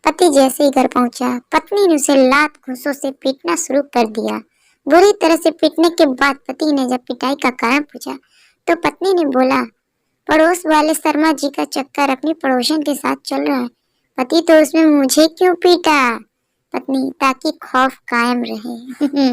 पति जैसे ही घर पहुंचा, पत्नी ने उसे लात घूंसों से पीटना शुरू कर दिया। बुरी तरह से पीटने के बाद पति ने जब पिटाई का कारण पूछा तो पत्नी ने बोला, पड़ोस वाले शर्मा जी का चक्कर अपनी पड़ोसन के साथ चल रहा है। पति, तो उसमें मुझे क्यों पीटा? पत्नी, ताकि खौफ कायम रहे।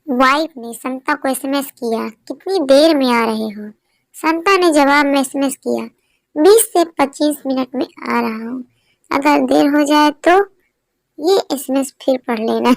वाइफ ने संता को एसएमएस किया, कितनी देर में आ रहे हो? संता ने जवाब में एसएमएस किया, 20 से 25 मिनट में आ रहा हूँ। अगर देर हो जाए तो ये एसएमएस फिर पढ़ लेना।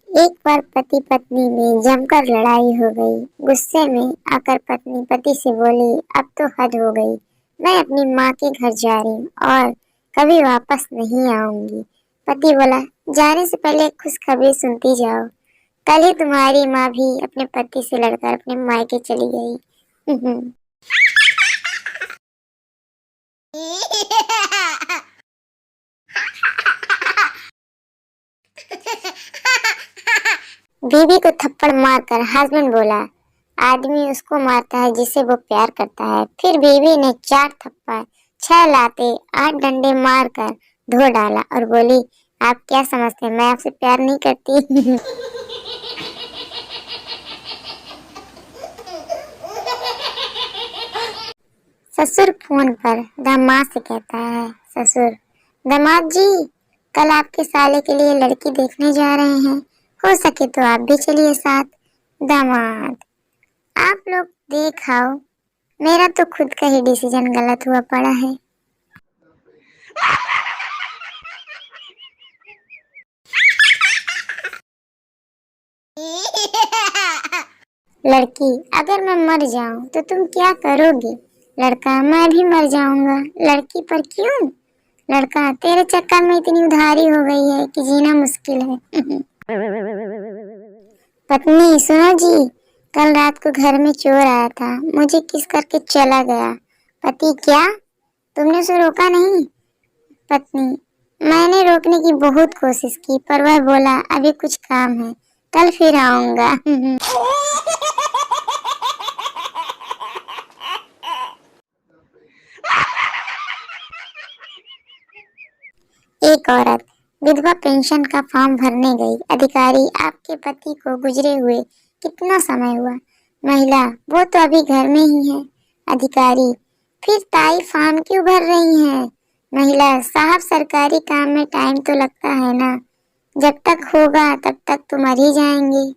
एक बार पति पत्नी में जमकर लड़ाई हो गई। गुस्से में आकर पत्नी पति से बोली, अब तो हद हो गई, मैं अपनी माँ के घर जा रही हूँ और कभी वापस नहीं आऊंगी। पति बोला, जाने से पहले खुशखबरी सुनती जाओ, कल ही तुम्हारी माँ भी अपने पति से लड़कर अपने मायके चली गई। बीवी को थप्पड़ मारकर हस्बैंड बोला, आदमी उसको मारता है जिसे वो प्यार करता है। फिर बीवी ने 4 थप्पड़, 6 लाते, 8 डंडे मारकर धो डाला और बोली, आप क्या समझते हैं, मैं आपसे प्यार नहीं करती? ससुर फोन पर दामाद से कहता है, ससुर, दामाद जी, कल आपके साले के लिए लड़की देखने जा रहे हैं, हो सके तो आप भी चलिए साथ। दामाद, आप लोग देख आओ, मेरा तो खुद का ही डिसीजन गलत हुआ पड़ा है। लड़की, अगर मैं मर जाऊं तो तुम क्या करोगी? लड़का, मैं भी मर जाऊंगा। लड़की, पर क्यों? लड़का, तेरे चक्कर में इतनी उधारी हो गई है कि जीना मुश्किल है। पत्नी, सुनो जी, कल रात को घर में चोर आया था, मुझे किस करके चला गया। पति, क्या तुमने उसे रोका नहीं? पत्नी, मैंने रोकने की बहुत कोशिश की पर वह बोला, अभी कुछ काम है, कल फिर आऊंगा। एक औरत विधवा पेंशन का फॉर्म भरने गई। अधिकारी, आपके पति को गुजरे हुए कितना समय हुआ? महिला, वो तो अभी घर में ही है। अधिकारी, फिर ताई फॉर्म क्यों भर रही हैं? महिला, साहब, सरकारी काम में टाइम तो लगता है ना, जब तक होगा तब तक तो मर ही जाएंगे।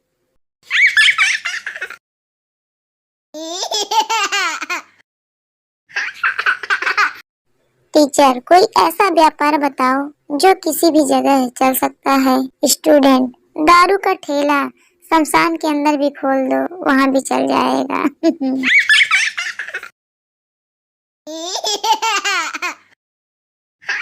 टीचर, कोई ऐसा व्यापार बताओ जो किसी भी जगह चल सकता है। स्टूडेंट, दारू का ठेला शमशान के अंदर भी खोल दो, वहां भी चल जाएगा।